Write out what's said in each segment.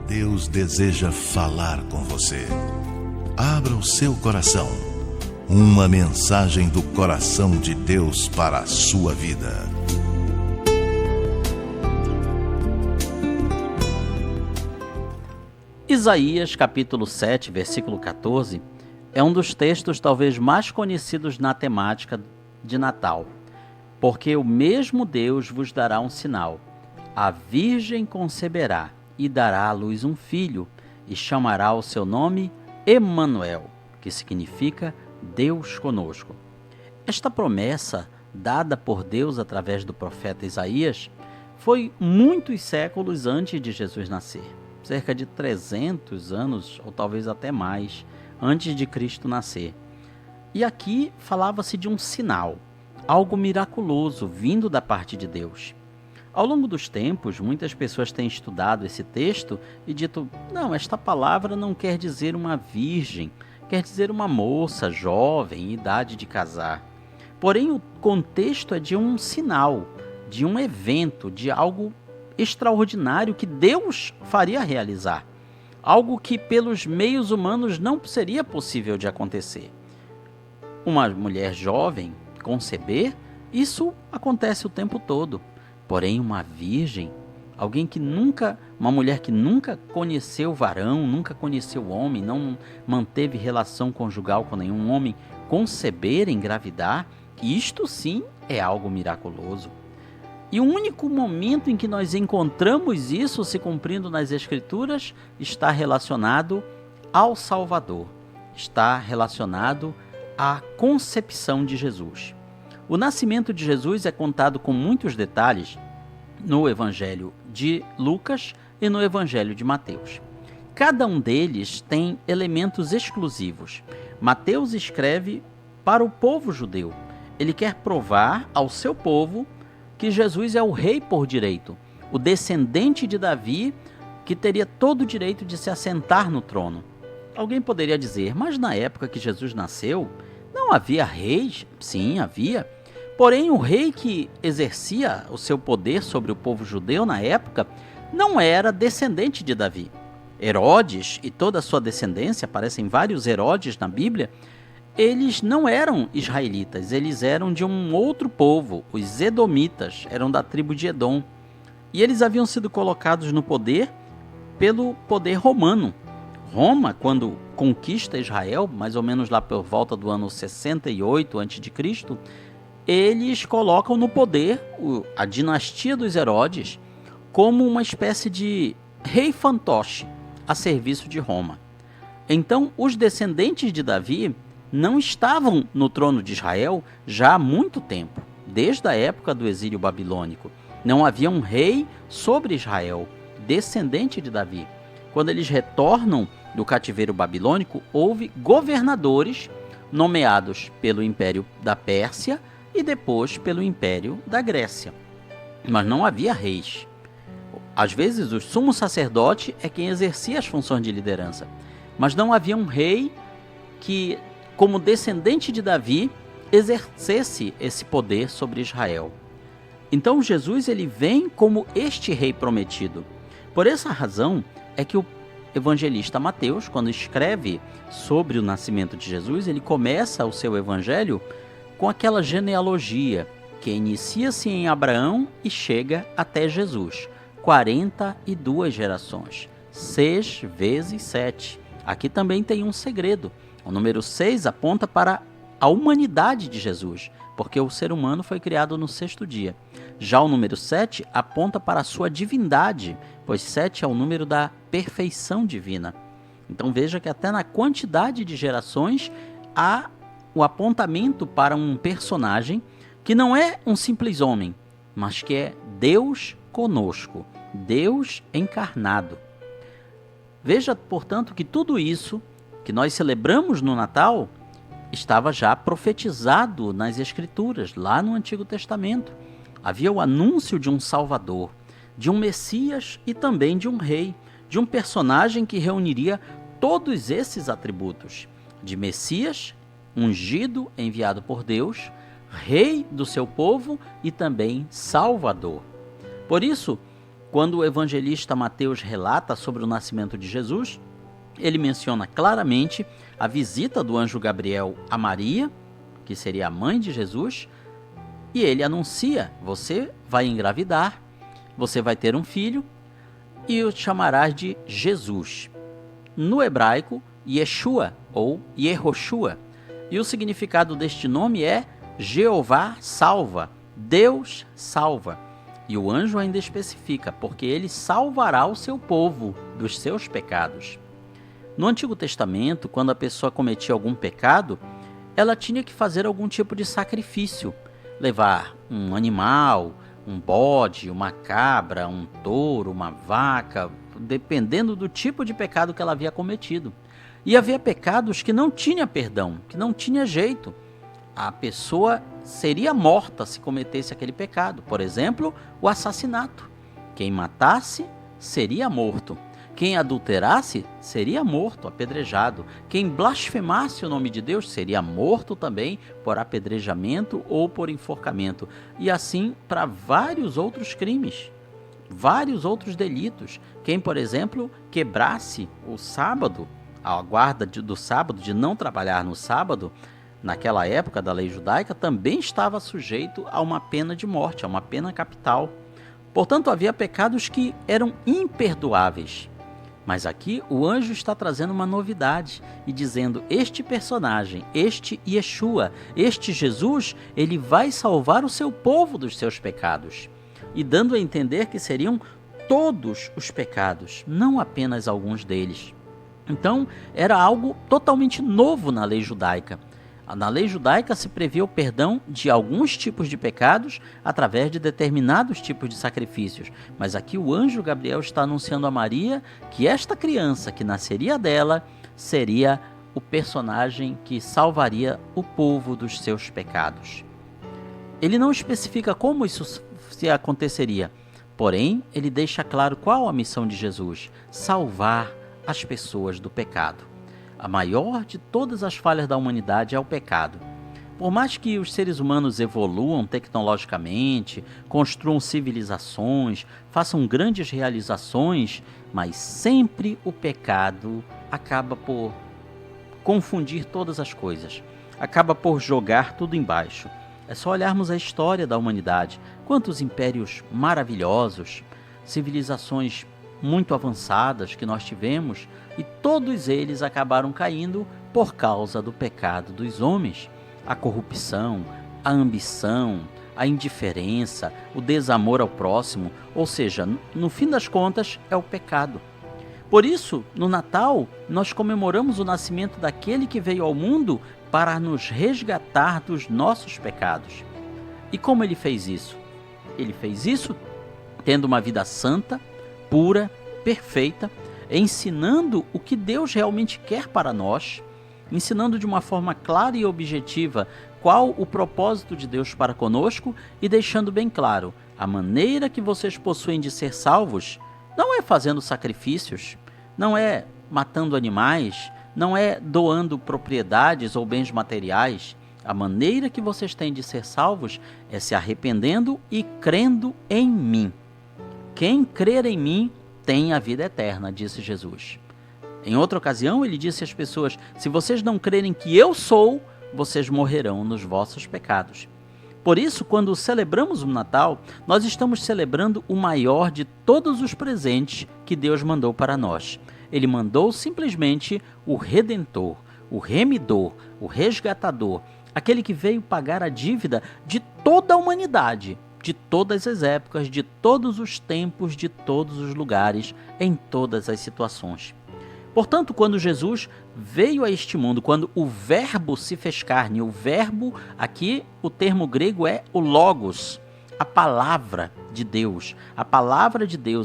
Deus deseja falar com você. Abra o seu coração. Uma mensagem do coração de Deus para a sua vida. Isaías capítulo 7, versículo 14, é um dos textos talvez mais conhecidos na temática de Natal. Porque o mesmo Deus vos dará um sinal. A virgem conceberá e dará à luz um filho, e chamará o seu nome Emanuel, que significa Deus conosco. Esta promessa, dada por Deus através do profeta Isaías, foi muitos séculos antes de Jesus nascer. Cerca de 300 anos, ou talvez até mais, antes de Cristo nascer. E aqui falava-se de um sinal, algo miraculoso vindo da parte de Deus. Ao longo dos tempos, muitas pessoas têm estudado esse texto e dito, não, esta palavra não quer dizer uma virgem, quer dizer uma moça jovem em idade de casar. Porém, o contexto é de um sinal, de um evento, de algo extraordinário que Deus faria realizar. Algo que pelos meios humanos não seria possível de acontecer. Uma mulher jovem conceber, isso acontece o tempo todo. Porém, uma virgem, uma mulher que nunca conheceu varão, nunca conheceu homem, não manteve relação conjugal com nenhum homem, conceber, engravidar, isto sim é algo miraculoso. E o único momento em que nós encontramos isso se cumprindo nas Escrituras está relacionado ao Salvador, está relacionado à concepção de Jesus. O nascimento de Jesus é contado com muitos detalhes no Evangelho de Lucas e no Evangelho de Mateus. Cada um deles tem elementos exclusivos. Mateus escreve para o povo judeu. Ele quer provar ao seu povo que Jesus é o rei por direito, o descendente de Davi, que teria todo o direito de se assentar no trono. Alguém poderia dizer, mas na época que Jesus nasceu, não havia reis? Sim, havia. Porém, o rei que exercia o seu poder sobre o povo judeu na época não era descendente de Davi. Herodes e toda a sua descendência, aparecem vários Herodes na Bíblia, eles não eram israelitas, eles eram de um outro povo, os edomitas, eram da tribo de Edom. E eles haviam sido colocados no poder pelo poder romano. Roma, quando conquista Israel, mais ou menos lá por volta do ano 68 a.C., eles colocam no poder a dinastia dos Herodes como uma espécie de rei fantoche a serviço de Roma. Então, os descendentes de Davi não estavam no trono de Israel já há muito tempo, desde a época do exílio babilônico. Não havia um rei sobre Israel, descendente de Davi. Quando eles retornam do cativeiro babilônico, houve governadores nomeados pelo Império da Pérsia e depois pelo Império da Grécia. Mas não havia reis. Às vezes o sumo sacerdote é quem exercia as funções de liderança, mas não havia um rei que, como descendente de Davi, exercesse esse poder sobre Israel. Então Jesus ele vem como este rei prometido. Por essa razão é que o evangelista Mateus, quando escreve sobre o nascimento de Jesus, ele começa o seu evangelho com aquela genealogia que inicia-se em Abraão e chega até Jesus. 42 gerações, 6 vezes 7. Aqui também tem um segredo. O número 6 aponta para a humanidade de Jesus, porque o ser humano foi criado no sexto dia. Já o número 7 aponta para a sua divindade, pois 7 é o número da perfeição divina. Então veja que até na quantidade de gerações há o apontamento para um personagem que não é um simples homem, mas que é Deus conosco, Deus encarnado. Veja, portanto, que tudo isso que nós celebramos no Natal estava já profetizado nas Escrituras, lá no Antigo Testamento. Havia o anúncio de um Salvador, de um Messias e também de um rei, de um personagem que reuniria todos esses atributos, de Messias, ungido, enviado por Deus, rei do seu povo e também Salvador. Por isso, Quando o evangelista Mateus relata sobre o nascimento de Jesus, ele menciona claramente a visita do anjo Gabriel a Maria, que seria a mãe de Jesus, e ele anuncia: você vai engravidar, você vai ter um filho e o chamarás de Jesus. No hebraico, Yeshua ou Yehoshua. E o significado deste nome é Jeová salva, Deus salva. E o anjo ainda especifica, porque ele salvará o seu povo dos seus pecados. No Antigo Testamento, quando a pessoa cometia algum pecado, ela tinha que fazer algum tipo de sacrifício, levar um animal, um bode, uma cabra, um touro, uma vaca, dependendo do tipo de pecado que ela havia cometido. E havia pecados que não tinha perdão, que não tinha jeito. A pessoa seria morta se cometesse aquele pecado. Por exemplo, o assassinato. Quem matasse seria morto. Quem adulterasse seria morto, apedrejado. Quem blasfemasse o nome de Deus seria morto também por apedrejamento ou por enforcamento. E assim para vários outros crimes, vários outros delitos. Quem, por exemplo, quebrasse o sábado, a guarda do sábado, de não trabalhar no sábado, naquela época da lei judaica, também estava sujeito a uma pena de morte, a uma pena capital. Portanto, havia pecados que eram imperdoáveis. Mas aqui o anjo está trazendo uma novidade e dizendo: este personagem, este Yeshua, este Jesus, ele vai salvar o seu povo dos seus pecados. E dando a entender que seriam todos os pecados, não apenas alguns deles. Então, era algo totalmente novo na lei judaica. Na lei judaica se previa o perdão de alguns tipos de pecados através de determinados tipos de sacrifícios. Mas aqui o anjo Gabriel está anunciando a Maria que esta criança que nasceria dela seria o personagem que salvaria o povo dos seus pecados. Ele não especifica como isso se aconteceria, porém ele deixa claro qual a missão de Jesus: salvar as pessoas do pecado. A maior de todas as falhas da humanidade é o pecado. Por mais que os seres humanos evoluam tecnologicamente, construam civilizações, façam grandes realizações, mas sempre o pecado acaba por confundir todas as coisas, acaba por jogar tudo embaixo. É só olharmos a história da humanidade. Quantos impérios maravilhosos, civilizações muito avançadas que nós tivemos, e todos eles acabaram caindo por causa do pecado dos homens. A corrupção, a ambição, a indiferença, o desamor ao próximo, ou seja, no fim das contas é o pecado. Por isso, no Natal, nós comemoramos o nascimento daquele que veio ao mundo para nos resgatar dos nossos pecados. E como ele fez isso? Ele fez isso tendo uma vida santa, pura, perfeita, ensinando o que Deus realmente quer para nós, ensinando de uma forma clara e objetiva qual o propósito de Deus para conosco e deixando bem claro: a maneira que vocês possuem de ser salvos não é fazendo sacrifícios, não é matando animais, não é doando propriedades ou bens materiais. A maneira que vocês têm de ser salvos é se arrependendo e crendo em mim. Quem crer em mim tem a vida eterna, disse Jesus. Em outra ocasião, ele disse às pessoas: se vocês não crerem que eu sou, vocês morrerão nos vossos pecados. Por isso, quando celebramos o Natal, nós estamos celebrando o maior de todos os presentes que Deus mandou para nós. Ele mandou simplesmente o Redentor, o Remidor, o Resgatador, aquele que veio pagar a dívida de toda a humanidade, de todas as épocas, de todos os tempos, de todos os lugares, em todas as situações. Portanto, quando Jesus veio a este mundo, quando o Verbo se fez carne, o Verbo, aqui o termo grego é o Logos, a palavra de Deus,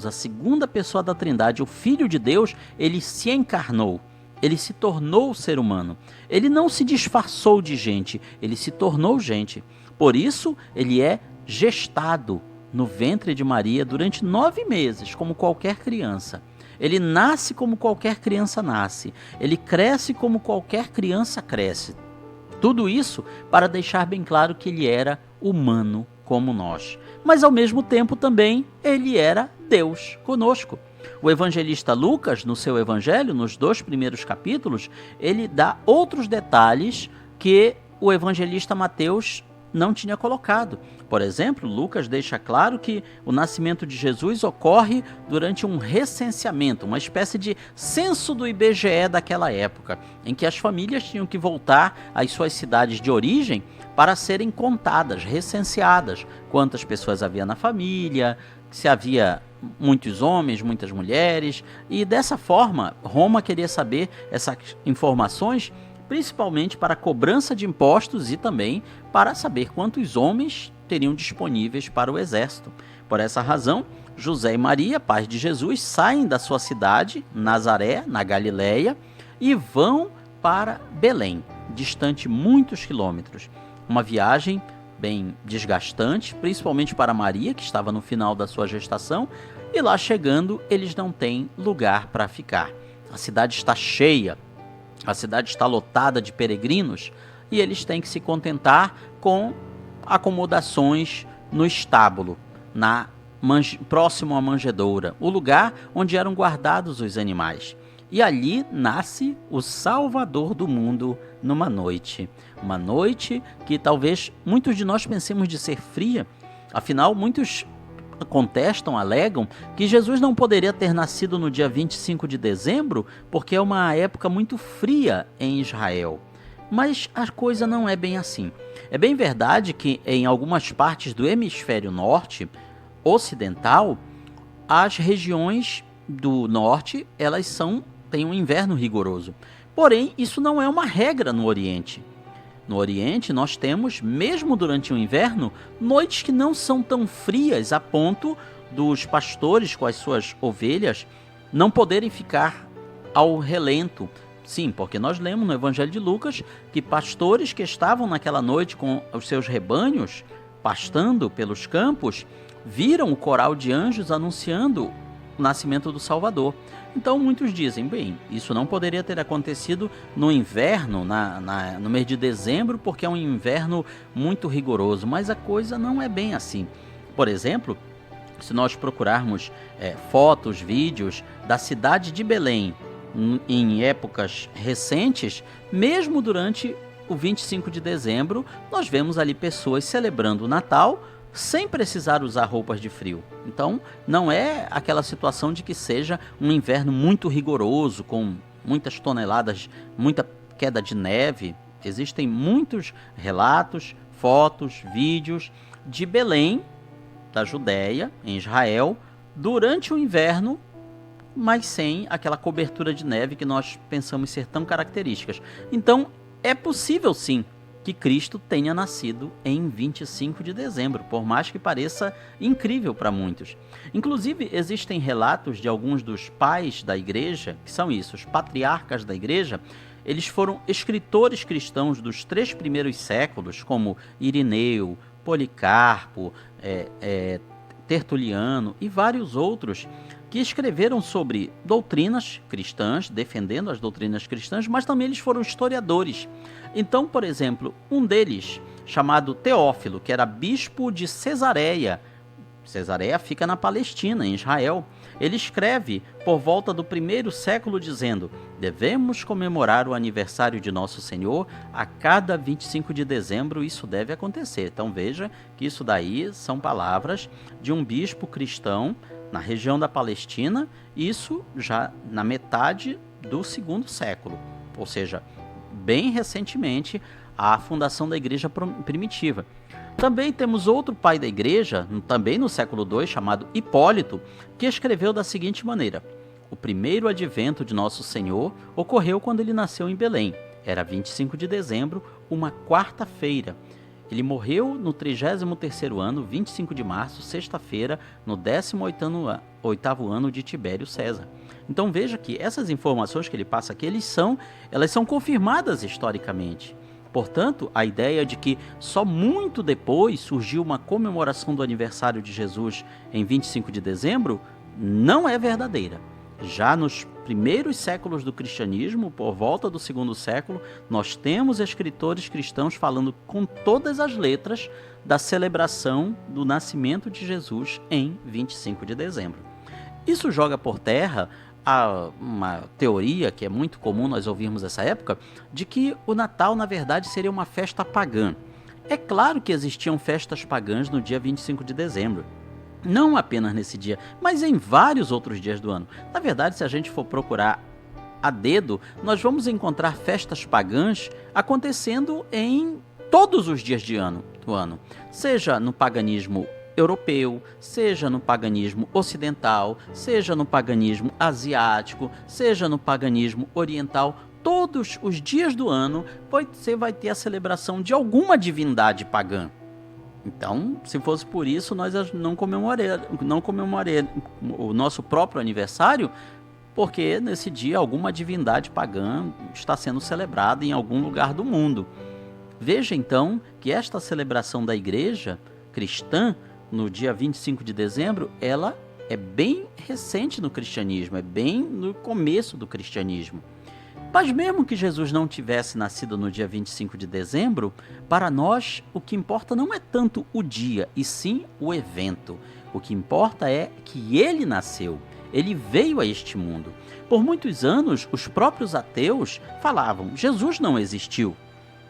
a segunda pessoa da Trindade, o Filho de Deus, ele se encarnou, ele se tornou ser humano. Ele não se disfarçou de gente, ele se tornou gente. Por isso, ele é gestado no ventre de Maria durante 9 meses, como qualquer criança. Ele nasce como qualquer criança nasce. Ele cresce como qualquer criança cresce. Tudo isso para deixar bem claro que ele era humano como nós. Mas ao mesmo tempo também ele era Deus conosco. O evangelista Lucas, no seu evangelho, nos 2 primeiros capítulos, ele dá outros detalhes que o evangelista Mateus não tinha colocado. Por exemplo, Lucas deixa claro que o nascimento de Jesus ocorre durante um recenseamento, uma espécie de censo do IBGE daquela época, em que as famílias tinham que voltar às suas cidades de origem para serem contadas, recenseadas, quantas pessoas havia na família, se havia muitos homens, muitas mulheres, e dessa forma Roma queria saber essas informações, principalmente para a cobrança de impostos e também para saber quantos homens teriam disponíveis para o exército. Por essa razão, José e Maria, pais de Jesus, saem da sua cidade, Nazaré, na Galileia, e vão para Belém, distante muitos quilômetros. Uma viagem bem desgastante, principalmente para Maria, que estava no final da sua gestação, e lá chegando, eles não têm lugar para ficar. A cidade está cheia, a cidade está lotada de peregrinos e eles têm que se contentar com acomodações no estábulo, próximo à manjedoura, o lugar onde eram guardados os animais. E ali nasce o Salvador do mundo numa noite. Uma noite que talvez muitos de nós pensemos de ser fria, afinal muitos contestam, alegam que Jesus não poderia ter nascido no dia 25 de dezembro porque é uma época muito fria em Israel. Mas a coisa não é bem assim. É bem verdade que em algumas partes do hemisfério norte, ocidental, as regiões do norte elas têm um inverno rigoroso. Porém, isso não é uma regra no Oriente. No Oriente, nós temos, mesmo durante o inverno, noites que não são tão frias a ponto dos pastores com as suas ovelhas não poderem ficar ao relento. Sim, porque nós lemos no Evangelho de Lucas que pastores que estavam naquela noite com os seus rebanhos, pastando pelos campos, viram o coral de anjos anunciando o nascimento do Salvador. Então muitos dizem, bem, isso não poderia ter acontecido no inverno, no mês de dezembro, porque é um inverno muito rigoroso, mas a coisa não é bem assim. Por exemplo, se nós procurarmos fotos, vídeos da cidade de Belém em épocas recentes, mesmo durante o 25 de dezembro, nós vemos ali pessoas celebrando o Natal sem precisar usar roupas de frio. Então, não é aquela situação de que seja um inverno muito rigoroso, com muitas toneladas, muita queda de neve. Existem muitos relatos, fotos, vídeos de Belém, da Judéia, em Israel, durante o inverno, mas sem aquela cobertura de neve que nós pensamos ser tão características. Então, é possível sim que Cristo tenha nascido em 25 de dezembro, por mais que pareça incrível para muitos. Inclusive, existem relatos de alguns dos pais da igreja, que são isso, os patriarcas da igreja. Eles foram escritores cristãos dos 3 primeiros séculos, como Irineu, Policarpo, Tertuliano e vários outros, que escreveram sobre doutrinas cristãs, defendendo as doutrinas cristãs, mas também eles foram historiadores. Então, por exemplo, um deles, chamado Teófilo, que era bispo de Cesareia, Cesareia fica na Palestina, em Israel, ele escreve por volta do 1º século dizendo: devemos comemorar o aniversário de Nosso Senhor a cada 25 de dezembro, isso deve acontecer. Então veja que isso daí são palavras de um bispo cristão na região da Palestina, isso já na metade do 2º século, ou seja, bem recentemente, a fundação da igreja primitiva. Também temos outro pai da igreja, também no século II, chamado Hipólito, que escreveu da seguinte maneira: o primeiro advento de Nosso Senhor ocorreu quando ele nasceu em Belém. Era 25 de dezembro, uma quarta-feira. Ele morreu no 33º ano, 25 de março, sexta-feira, no 18º ano de Tibério César. Então veja que essas informações que ele passa aqui, elas são confirmadas historicamente. Portanto, a ideia de que só muito depois surgiu uma comemoração do aniversário de Jesus em 25 de dezembro não é verdadeira. Já nos primeiros séculos do cristianismo, por volta do segundo século, nós temos escritores cristãos falando com todas as letras da celebração do nascimento de Jesus em 25 de dezembro. Isso joga por terra uma teoria que é muito comum nós ouvirmos nessa época, de que o Natal, na verdade, seria uma festa pagã. É claro que existiam festas pagãs no dia 25 de dezembro. Não apenas nesse dia, mas em vários outros dias do ano. Na verdade, se a gente for procurar a dedo, nós vamos encontrar festas pagãs acontecendo em todos os dias do ano. Seja no paganismo europeu, seja no paganismo ocidental, seja no paganismo asiático, seja no paganismo oriental. Todos os dias do ano você vai ter a celebração de alguma divindade pagã. Então, se fosse por isso, nós não comemoraremos o nosso próprio aniversário, porque nesse dia alguma divindade pagã está sendo celebrada em algum lugar do mundo. Veja então que esta celebração da igreja cristã, no dia 25 de dezembro, ela é bem recente no cristianismo, é bem no começo do cristianismo. Mas mesmo que Jesus não tivesse nascido no dia 25 de dezembro, para nós o que importa não é tanto o dia, e sim o evento. O que importa é que ele nasceu, ele veio a este mundo. Por muitos anos, os próprios ateus falavam: Jesus não existiu.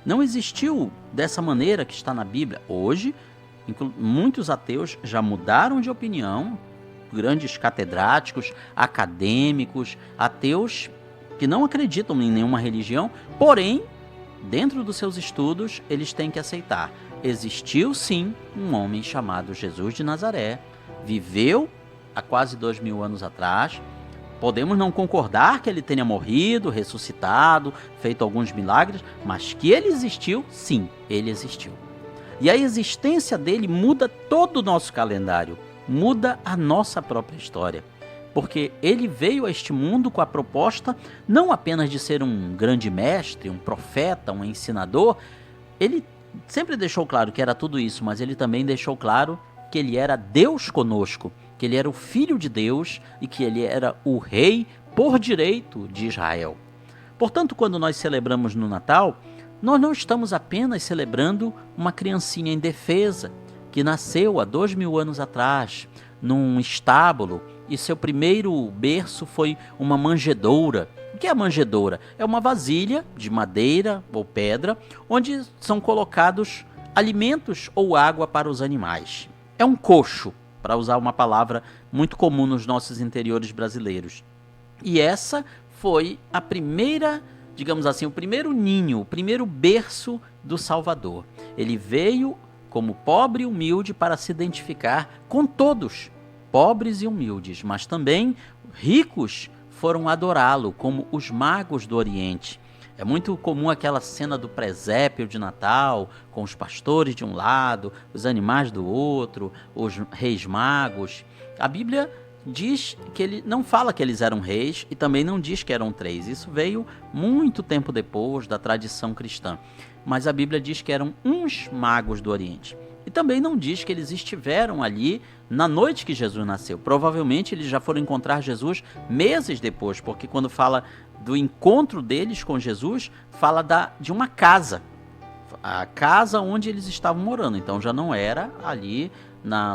Não existiu dessa maneira que está na Bíblia. Hoje, muitos ateus já mudaram de opinião, grandes catedráticos, acadêmicos, ateus que não acreditam em nenhuma religião, porém, dentro dos seus estudos, eles têm que aceitar. Existiu sim um homem chamado Jesus de Nazaré, viveu há quase 2000 anos atrás. Podemos não concordar que ele tenha morrido, ressuscitado, feito alguns milagres, mas que ele existiu, sim, ele existiu. E a existência dele muda todo o nosso calendário, muda a nossa própria história. Porque ele veio a este mundo com a proposta não apenas de ser um grande mestre, um profeta, um ensinador. Ele sempre deixou claro que era tudo isso, mas ele também deixou claro que ele era Deus conosco, que ele era o Filho de Deus e que ele era o Rei por direito de Israel. Portanto, quando nós celebramos no Natal, nós não estamos apenas celebrando uma criancinha indefesa que nasceu há 2000 anos atrás, num estábulo, e seu primeiro berço foi uma manjedoura. O que é a manjedoura? É uma vasilha de madeira ou pedra, onde são colocados alimentos ou água para os animais. É um coxo, para usar uma palavra muito comum nos nossos interiores brasileiros. E essa foi a primeira, digamos assim, o primeiro ninho, o primeiro berço do Salvador. Ele veio como pobre e humilde para se identificar com todos, pobres e humildes, mas também ricos foram adorá-lo, como os magos do Oriente. É muito comum aquela cena do presépio de Natal, com os pastores de um lado, os animais do outro, os reis magos. A Bíblia diz que ele não fala que eles eram reis e também não diz que eram 3. Isso veio muito tempo depois da tradição cristã. Mas a Bíblia diz que eram uns magos do Oriente. E também não diz que eles estiveram ali na noite que Jesus nasceu. Provavelmente eles já foram encontrar Jesus meses depois, porque quando fala do encontro deles com Jesus, fala de uma casa. A casa onde eles estavam morando. Então já não era ali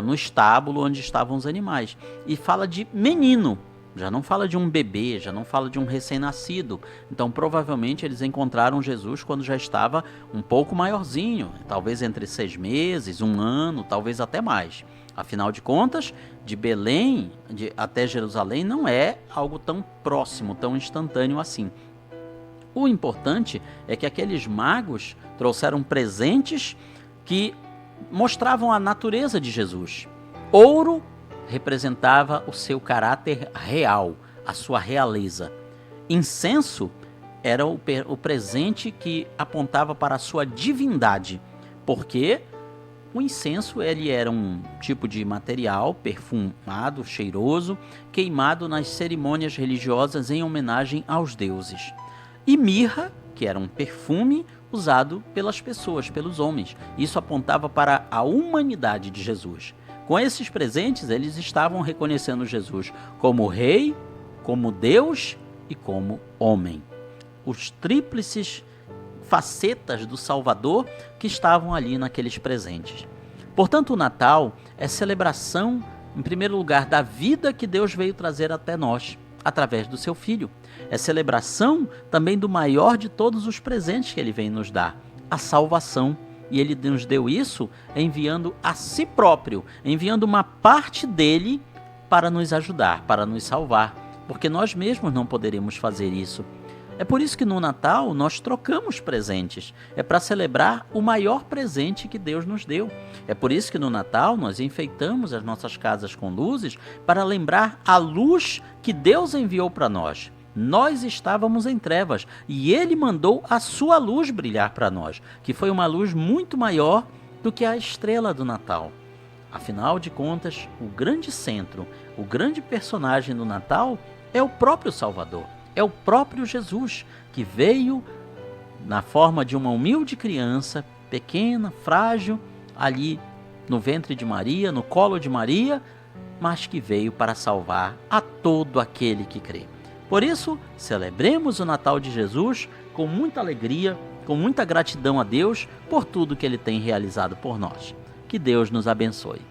no estábulo onde estavam os animais. E fala de menino. Já não fala de um bebê, já não fala de um recém-nascido. Então, provavelmente, eles encontraram Jesus quando já estava um pouco maiorzinho, talvez entre 6 meses, 1 ano, talvez até mais. Afinal de contas, de Belém até Jerusalém não é algo tão próximo, tão instantâneo assim. O importante é que aqueles magos trouxeram presentes que mostravam a natureza de Jesus. Ouro representava o seu caráter real, a sua realeza. Incenso era o presente que apontava para a sua divindade, porque o incenso ele era um tipo de material perfumado, cheiroso, queimado nas cerimônias religiosas em homenagem aos deuses. E mirra, que era um perfume usado pelas pessoas, pelos homens. Isso apontava para a humanidade de Jesus. Com esses presentes, eles estavam reconhecendo Jesus como Rei, como Deus e como homem. Os tríplices facetas do Salvador que estavam ali naqueles presentes. Portanto, o Natal é celebração, em primeiro lugar, da vida que Deus veio trazer até nós, através do seu Filho. É celebração também do maior de todos os presentes que Ele vem nos dar, a salvação. E Ele nos deu isso enviando a si próprio, enviando uma parte dele para nos ajudar, para nos salvar, porque nós mesmos não poderíamos fazer isso. É por isso que no Natal nós trocamos presentes. É para celebrar o maior presente que Deus nos deu. É por isso que no Natal nós enfeitamos as nossas casas com luzes para lembrar a luz que Deus enviou para nós. Nós estávamos em trevas e Ele mandou a sua luz brilhar para nós, que foi uma luz muito maior do que a estrela do Natal. Afinal de contas, o grande centro, o grande personagem do Natal é o próprio Salvador. É o próprio Jesus, que veio na forma de uma humilde criança, pequena, frágil, ali no ventre de Maria, no colo de Maria, mas que veio para salvar a todo aquele que crê. Por isso, celebremos o Natal de Jesus com muita alegria, com muita gratidão a Deus por tudo que Ele tem realizado por nós. Que Deus nos abençoe.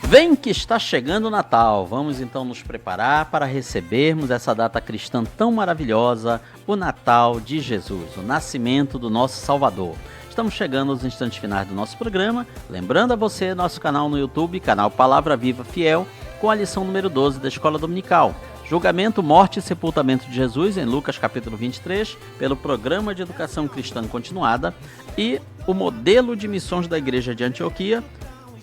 Vem que está chegando o Natal, vamos então nos preparar para recebermos essa data cristã tão maravilhosa, o Natal de Jesus, o nascimento do nosso Salvador. Estamos chegando aos instantes finais do nosso programa, lembrando a você nosso canal no YouTube, canal Palavra Viva Fiel, com a lição número 12 da Escola Dominical, Julgamento, Morte e Sepultamento de Jesus, em Lucas capítulo 23, pelo Programa de Educação Cristã Continuada, e o Modelo de Missões da Igreja de Antioquia,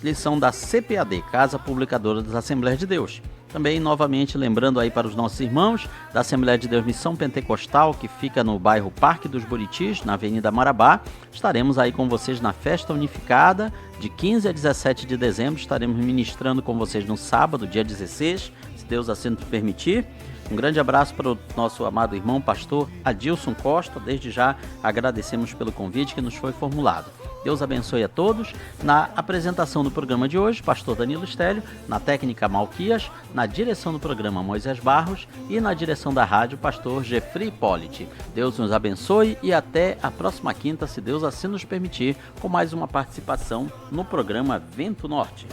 Eles são da CPAD, Casa Publicadora das Assembleias de Deus. Também, novamente, lembrando aí para os nossos irmãos da Assembleia de Deus Missão Pentecostal, que fica no bairro Parque dos Buritis, na Avenida Marabá. Estaremos aí com vocês na Festa Unificada, de 15 a 17 de dezembro. Estaremos ministrando com vocês no sábado, dia 16, se Deus assim nos permitir. Um grande abraço para o nosso amado irmão, pastor Adilson Costa. Desde já agradecemos pelo convite que nos foi formulado. Deus abençoe a todos. Na apresentação do programa de hoje, pastor Danilo Estélio, na técnica Malquias, na direção do programa Moisés Barros e na direção da rádio, pastor Jeffrey Pollitt. Deus nos abençoe e até a próxima quinta, se Deus assim nos permitir, com mais uma participação no programa Vento Norte.